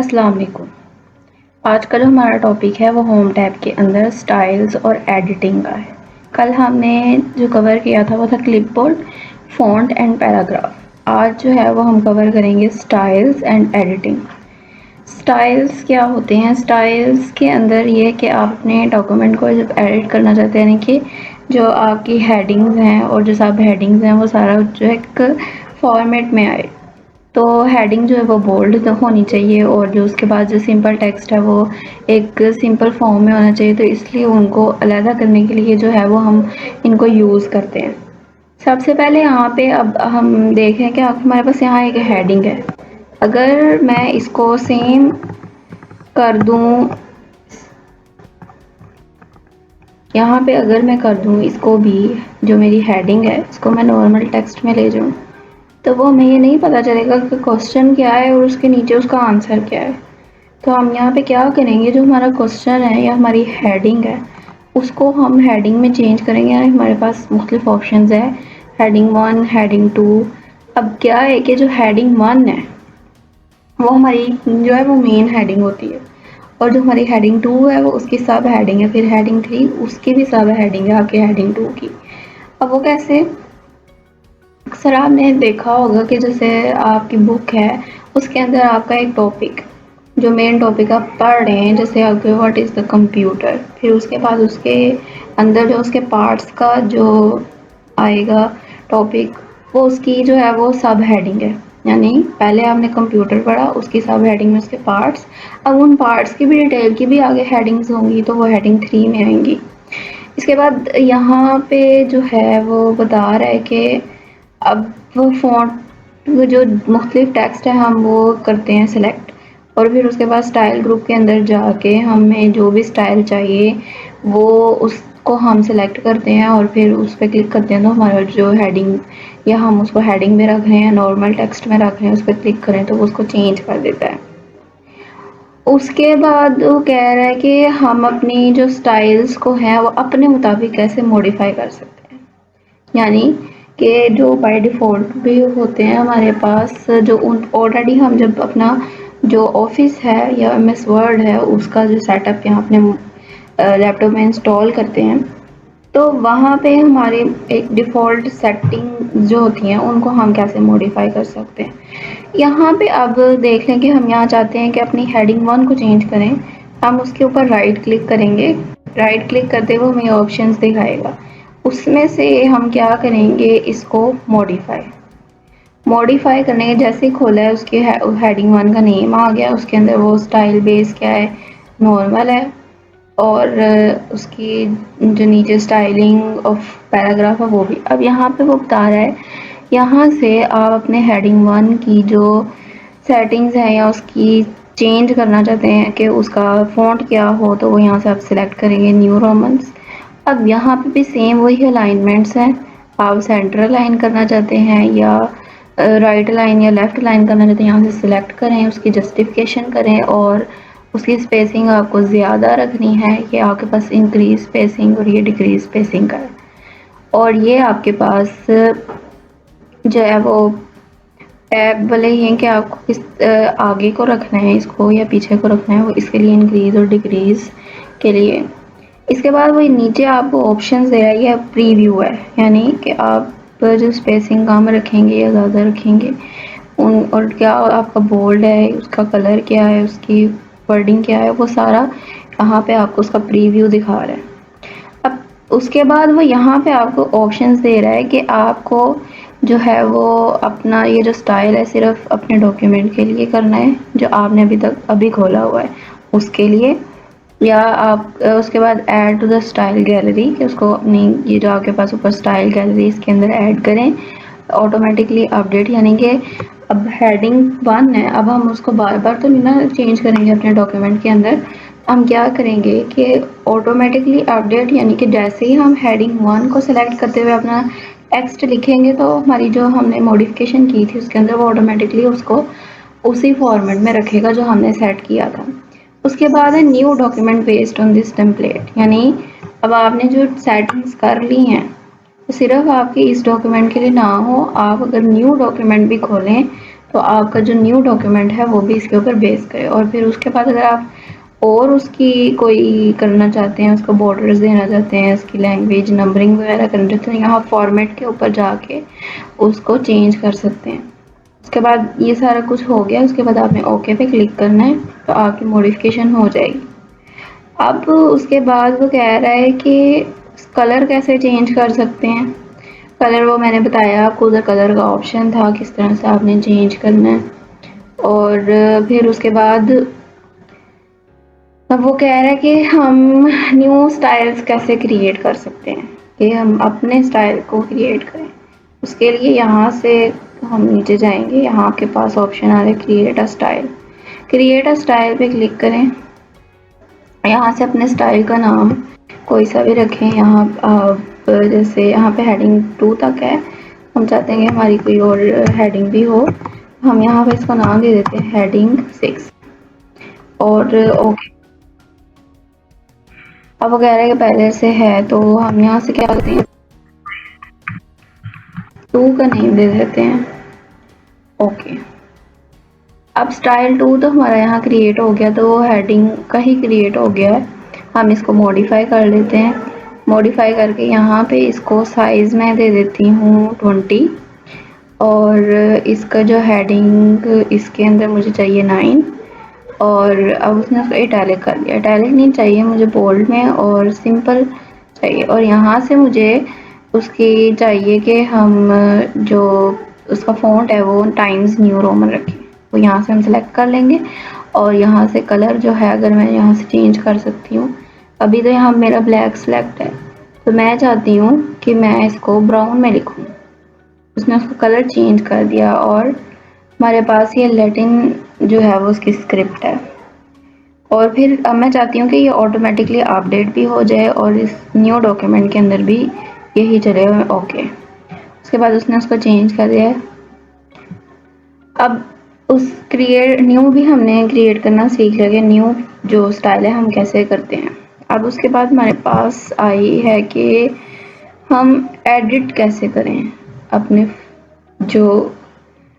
अस्सलाम वालेकुम। आज का जो हमारा टॉपिक है वो होम टैब के अंदर स्टाइल्स और एडिटिंग का है। कल हमने जो कवर किया था वो था क्लिपबोर्ड, फ़ॉन्ट एंड पैराग्राफ। आज जो है वो हम कवर करेंगे स्टाइल्स एंड एडिटिंग। स्टाइल्स क्या होते हैं? स्टाइल्स के अंदर ये है कि आप अपने डॉक्यूमेंट को जब एडिट करना चाहते हैं, यानी कि जो आपकी हेडिंग्स हैं और जो सब हेडिंग्स हैं वो सारा जो है एक फॉर्मेट में आए। तो हेडिंग जो है वो बोल्ड होनी चाहिए और जो उसके बाद जो सिंपल टेक्स्ट है वो एक सिंपल फॉर्म में होना चाहिए। तो इसलिए उनको अलग करने के लिए जो है वो हम इनको यूज़ करते हैं। सबसे पहले यहाँ पे अब हम देखें कि हमारे पास यहाँ एक हेडिंग है। अगर मैं इसको सेम कर दूँ, यहाँ पे अगर मैं कर दूँ इसको भी, जो मेरी हेडिंग है इसको मैं नॉर्मल टेक्स्ट में ले जाऊँ, तो वो हमें ये नहीं पता चलेगा कि क्वेश्चन क्या है और उसके नीचे उसका आंसर क्या है। तो हम यहाँ पे क्या करेंगे, जो हमारा क्वेश्चन है या हमारी हेडिंग है उसको हम हेडिंग में चेंज करेंगे। यानी हमारे पास मुख्तलिफ ऑप्शंस है, हेडिंग 1, हेडिंग 2। अब क्या है कि जो हेडिंग 1 है वो हमारी जो है वो मेन हेडिंग होती है, और जो हमारी हेडिंग 2 है वो उसकी सब हेडिंग है, फिर हेडिंग 3 उसकी भी सब हेडिंग है आपकी हेडिंग 2 की। अब वो कैसे? अक्सर आपने देखा होगा कि जैसे आपकी बुक है उसके अंदर आपका एक टॉपिक, जो मेन टॉपिक आप पढ़ रहे हैं, जैसे आपके व्हाट इज़ द कंप्यूटर, फिर उसके बाद उसके अंदर जो उसके पार्ट्स का जो आएगा टॉपिक, वो उसकी जो है वो सब हेडिंग है। यानी पहले आपने कंप्यूटर पढ़ा, उसकी सब हेडिंग में उसके पार्ट्स, अब उन पार्ट्स की भी डिटेल की भी आगे हेडिंग्स होंगी, तो वो हेडिंग 3 में आएंगी। इसके बाद यहाँ पे जो है वो बता रहा है कि अब वो फ़ॉन्ट, वो जो मुख्तलिफ टेक्स्ट है हम वो करते हैं सिलेक्ट, और फिर उसके बाद स्टाइल ग्रुप के अंदर जाके हमें जो भी स्टाइल चाहिए वो उसको हम सिलेक्ट करते हैं और फिर उस पर क्लिक करते हैं। तो हमारा जो हेडिंग, या हम उसको हेडिंग में रख रहे हैं नॉर्मल टेक्स्ट में रख रहे हैं, उस पर क्लिक करें तो वो उसको चेंज कर देता है। उसके बाद वो कह रहा है कि हम अपनी जो स्टाइल्स को हैं वो अपने मुताबिक कैसे मॉडिफाई कर सकते हैं। यानी कि जो बाय डिफ़ॉल्ट भी होते हैं हमारे पास, जो उन ऑलरेडी हम जब अपना जो ऑफिस है या एमएस वर्ड है उसका जो सेटअप यहाँ अपने लैपटॉप में इंस्टॉल करते हैं, तो वहाँ पे हमारे एक डिफ़ॉल्ट सेटिंग जो होती हैं उनको हम कैसे मॉडिफाई कर सकते हैं। यहाँ पे अब देख लें कि हम यहाँ चाहते हैं कि अपनी हेडिंग 1 को चेंज करें। हम उसके ऊपर राइट क्लिक करेंगे, राइट क्लिक करते हुए हमें ऑप्शंस दिखाएगा, उसमें से हम क्या करेंगे, इसको मॉडिफाई करने के जैसे ही खोला है उसके हेडिंग 1 का नेम आ गया, उसके अंदर वो स्टाइल बेस क्या है, नॉर्मल है, और उसकी जो नीचे स्टाइलिंग ऑफ पैराग्राफ है वो भी। अब यहाँ पे वो बता रहा है, यहाँ से आप अपने हेडिंग 1 की जो सेटिंग्स हैं या उसकी चेंज करना चाहते हैं कि उसका फ़ॉन्ट क्या हो, तो वो यहाँ से आप सिलेक्ट करेंगे न्यू रोमन्स। अब यहाँ पे भी सेम वही अलाइनमेंट्स हैं, आप सेंटर अलाइन करना चाहते हैं या राइट अलाइन या लेफ़्ट अलाइन करना चाहते हैं, यहाँ से सिलेक्ट करें, उसकी जस्टिफिकेशन करें और उसकी स्पेसिंग आपको ज़्यादा रखनी है। ये आपके पास इंक्रीज स्पेसिंग और ये डिक्रीज स्पेसिंग का है, और ये आपके पास जो है वो टैब वाले ही हैं कि आपको किस आगे को रखना है इसको या पीछे को रखना है, वो इसके लिए इंक्रीज और डिक्रीज के लिए। इसके बाद वो नीचे आपको ऑप्शंस दे रहा है, ये प्रीव्यू है, यानी कि आप जो स्पेसिंग कम रखेंगे या ज़्यादा रखेंगे उन, और क्या आपका बोल्ड है, उसका कलर क्या है, उसकी वर्डिंग क्या है, वो सारा यहाँ पे आपको उसका प्रीव्यू दिखा रहा है। अब उसके बाद वो यहाँ पे आपको ऑप्शंस दे रहा है कि आपको जो है वो अपना ये जो स्टाइल है सिर्फ अपने डॉक्यूमेंट के लिए करना है जो आपने अभी खोला हुआ है उसके लिए, या आप उसके बाद add to the style gallery, कि उसको अपनी ये जो आपके पास ऊपर स्टाइल गैलरी इसके अंदर ऐड करें ऑटोमेटिकली अपडेट। यानी कि अब हेडिंग 1 है, अब हम उसको बार बार तो नहीं ना चेंज करेंगे अपने डॉक्यूमेंट के अंदर, हम क्या करेंगे कि ऑटोमेटिकली अपडेट, यानी कि जैसे ही हम हेडिंग 1 को सिलेक्ट करते हुए अपना टेक्स्ट लिखेंगे तो हमारी जो हमने मॉडिफिकेशन की थी उसके अंदर वो ऑटोमेटिकली उसको उसी फॉर्मेट में रखेगा जो हमने सेट किया था। उसके बाद है new document based on this template, यानी अब आपने जो सेटिंग्स कर ली हैं तो सिर्फ आपके इस डॉक्यूमेंट के लिए ना हो, आप अगर न्यू डॉक्यूमेंट भी खोलें तो आपका जो न्यू डॉक्यूमेंट है वो भी इसके ऊपर बेस करे। और फिर उसके बाद अगर आप और उसकी कोई करना चाहते हैं, उसको बॉर्डर्स देना चाहते हैं, उसकी लैंग्वेज नंबरिंग वगैरह करना चाहते हैं, यहाँ फॉर्मेट के ऊपर जाके उसको चेंज कर सकते हैं। उसके बाद ये सारा कुछ हो गया, उसके बाद आपने ओके पे क्लिक करना है, तो आपकी मॉडिफिकेशन हो जाएगी। अब उसके बाद वो कह रहा है कि कलर कैसे चेंज कर सकते हैं। कलर वो मैंने बताया आपको, उधर कलर का ऑप्शन था किस तरह से आपने चेंज करना है। और फिर उसके बाद अब वो कह रहा है कि हम न्यू स्टाइल्स कैसे क्रिएट कर सकते हैं, कि हम अपने स्टाइल को क्रिएट करें। उसके लिए यहाँ से हम नीचे जाएंगे, यहाँ आपके पास ऑप्शन आ रहा है create a style. Create a style पे क्लिक करें। यहाँ से अपने स्टाइल का नाम कोई सा भी रखें। यहाँ आप जैसे यहाँ पे हेडिंग 2 तक है, हम चाहते हैं कि हमारी कोई और हेडिंग भी हो, हम यहाँ पे इसको नाम दे देते हैं हेडिंग 6 और ओके। अब वगैरह के पहले से है तो हम यहाँ से क्या करते हैं, 2 का नेम दे देते हैं ओके। अब स्टाइल 2 तो हमारा यहाँ क्रिएट हो गया, तो वो हेडिंग का ही क्रिएट हो गया है। हम इसको मॉडिफाई कर लेते हैं। मॉडिफाई करके यहाँ पे इसको साइज़ में दे देती हूँ 20 और इसका जो हेडिंग इसके अंदर मुझे चाहिए 9 और अब उसने उसको इटैलिक कर दिया। इटैलिक नहीं चाहिए मुझे, बोल्ड में और सिंपल चाहिए। और यहाँ से मुझे उसकी चाहिए कि हम जो उसका फ़ॉन्ट है वो टाइम्स न्यू रोमन रखें, तो यहाँ से हम सेलेक्ट कर लेंगे। और यहाँ से कलर जो है अगर मैं यहाँ से चेंज कर सकती हूँ, अभी तो यहाँ मेरा ब्लैक सेलेक्ट है, तो मैं चाहती हूँ कि मैं इसको ब्राउन में लिखूँ। उसने उसका कलर चेंज कर दिया और हमारे पास ये लैटिन जो है वो उसकी स्क्रिप्ट है। और फिर अब मैं चाहती हूँ कि ये ऑटोमेटिकली अपडेट भी हो जाए और इस न्यू डॉक्यूमेंट के अंदर भी यही चले ओके। उसके बाद उसने उसको चेंज कर दिया है। अब उस क्रिएट न्यू भी हमने क्रिएट करना सीख लिया कि न्यू जो स्टाइल है हम कैसे करते हैं। अब उसके बाद हमारे पास आई है कि हम एडिट कैसे करें, अपने जो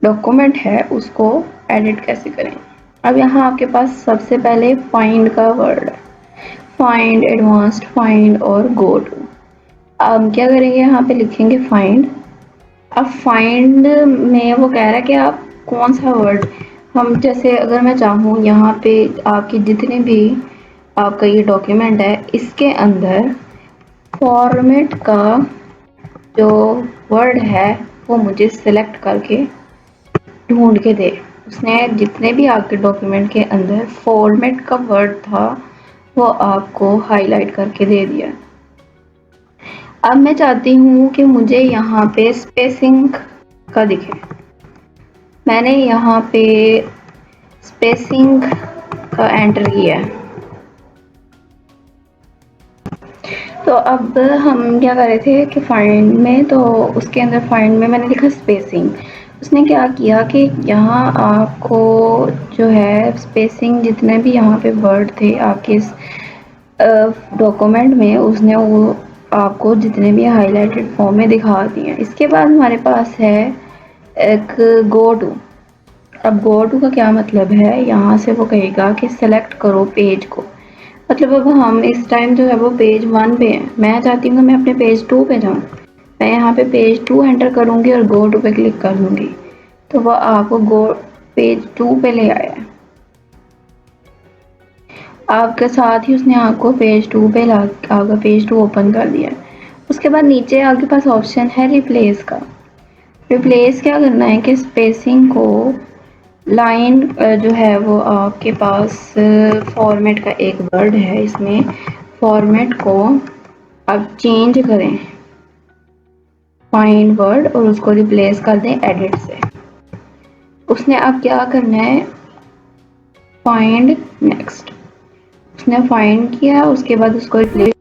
डॉक्यूमेंट है उसको एडिट कैसे करें। अब यहाँ आपके पास सबसे पहले फाइंड का वर्ड है, फाइंड, एडवांस्ड फाइंड और गो टू। अब क्या करेंगे, यहाँ पे लिखेंगे फाइंड। अब फाइंड में वो कह रहा है कि आप कौन सा वर्ड, हम जैसे अगर मैं चाहूँ यहाँ पे आपकी जितने भी आपका ये डॉक्यूमेंट है इसके अंदर फॉर्मेट का जो वर्ड है वो मुझे सिलेक्ट करके ढूंढ के दे। उसने जितने भी आपके डॉक्यूमेंट के अंदर फॉर्मेट का वर्ड था वो आपको हाईलाइट करके दे दिया। अब मैं चाहती हूँ कि मुझे यहाँ पे स्पेसिंग का दिखे। मैंने यहाँ पे स्पेसिंग का एंटर किया है। तो अब हम क्या कर रहे थे कि फाइंड में, तो उसके अंदर फाइंड में मैंने लिखा स्पेसिंग। उसने क्या किया कि यहाँ आपको जो है स्पेसिंग जितने भी यहाँ पे वर्ड थे आपके इस डॉक्यूमेंट में, उसने वो आपको जितने भी हाईलाइटेड फॉर्म में दिखा दिए। इसके बाद हमारे पास है एक गो टू। अब गो टू का क्या मतलब है, यहाँ से वो कहेगा कि सेलेक्ट करो पेज को। मतलब अब हम इस टाइम जो है वो पेज 1 पे हैं, मैं चाहती हूँ कि मैं अपने पेज 2 पे जाऊँ। मैं यहाँ पे पेज 2 एंटर करूँगी और गो टू पे क्लिक कर दूँगी, तो वह आपको गो पेज 2 पे ले आया है। आपके साथ ही उसने आपको पेज 2 पे ला आपका पेज 2 ओपन कर दिया है। उसके बाद नीचे आपके पास ऑप्शन है रिप्लेस का। रिप्लेस क्या करना है कि स्पेसिंग को लाइन जो है वो आपके पास फॉर्मेट का एक वर्ड है, इसमें फॉर्मेट को आप चेंज करें फाइंड वर्ड और उसको रिप्लेस कर दें एडिट से। उसने अब क्या करना है, फाइंड नेक्स्ट। उसने फाइंड किया, उसके बाद उसको रिप्लेस।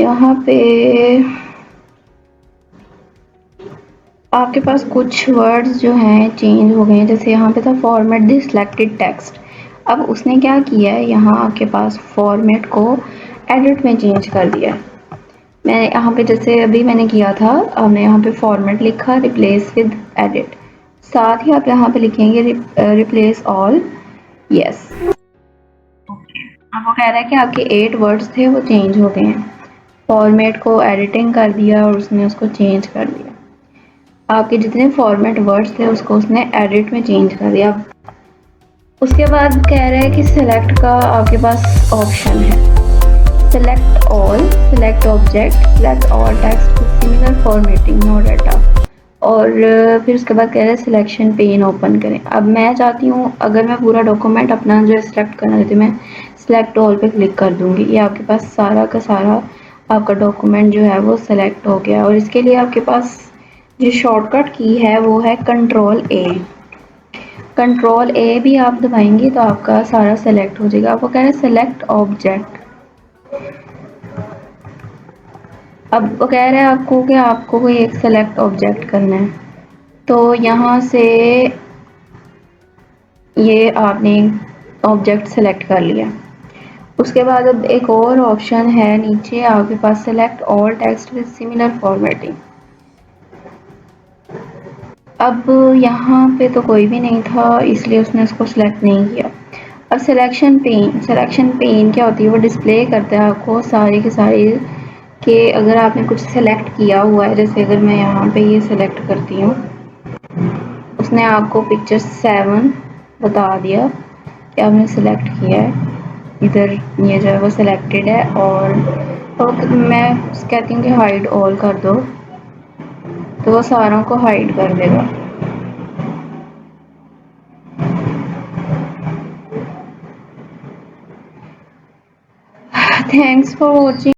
यहाँ पे आपके पास कुछ वर्ड्स जो हैं चेंज हो गए हैं। जैसे यहाँ पे था फॉर्मेट द सिलेक्टेड टेक्स्ट, अब उसने क्या किया है, यहाँ आपके पास फॉर्मेट को एडिट में चेंज कर दिया। मैं यहाँ पे जैसे अभी मैंने किया था, हमने यहाँ पे फॉर्मेट लिखा, रिप्लेस विद एडिट, साथ ही आप यहाँ पे लिखेंगे रिप्लेस ऑल, यस। अब वो कह रहा है कि आपके 8 वर्ड्स थे वो चेंज हो गए हैं, फॉर्मेट को एडिटिंग कर दिया और उसने उसको चेंज कर दिया। आपके जितने फॉर्मेट वर्ड्स थे उसको उसने एडिट में चेंज कर दिया। उसके बाद कह रहा है कि सिलेक्ट का आपके पास ऑप्शन है, select all, select object, select all text similar formatting no data, और फिर उसके बाद कह रहा है सिलेक्शन पेन ओपन करें। अब मैं चाहती हूँ अगर मैं पूरा डॉक्यूमेंट अपना जो सिलेक्ट करना चाहती हूँ, मैं सिलेक्ट ऑल पे क्लिक कर दूँगी, ये आपके पास सारा का सारा आपका डॉक्यूमेंट जो है वो सिलेक्ट हो गया। और इसके लिए आपके पास जो शॉर्टकट की है वो है कंट्रोल ए। कंट्रोल ए भी आप दबाएंगे तो आपका सारा सेलेक्ट हो जाएगा। आपको कह रहा है सेलेक्ट ऑब्जेक्ट, अब वो कह रहा है आपको कि आपको कोई एक सेलेक्ट ऑब्जेक्ट करना है, तो यहाँ से ये आपने ऑब्जेक्ट सेलेक्ट कर लिया। उसके बाद अब एक और ऑप्शन है नीचे आपके पास, select all text with similar formatting. अब यहाँ पे तो कोई भी नहीं था इसलिए उसने उसको सिलेक्ट नहीं किया। अब सिलेक्शन पेन क्या होती है, वो डिस्प्ले करता है आपको सारे के सारे कि अगर आपने कुछ सेलेक्ट किया हुआ है। जैसे अगर मैं यहाँ पे ये सेलेक्ट करती हूँ, उसने आपको पिक्चर 7 बता दिया कि आपने सेलेक्ट किया है, इधर ये जो है वो सिलेक्टेड है। और मैं कहती हूँ कि हाइड ऑल कर दो, तो वो सारों को हाइड कर देगा। Thanks for watching.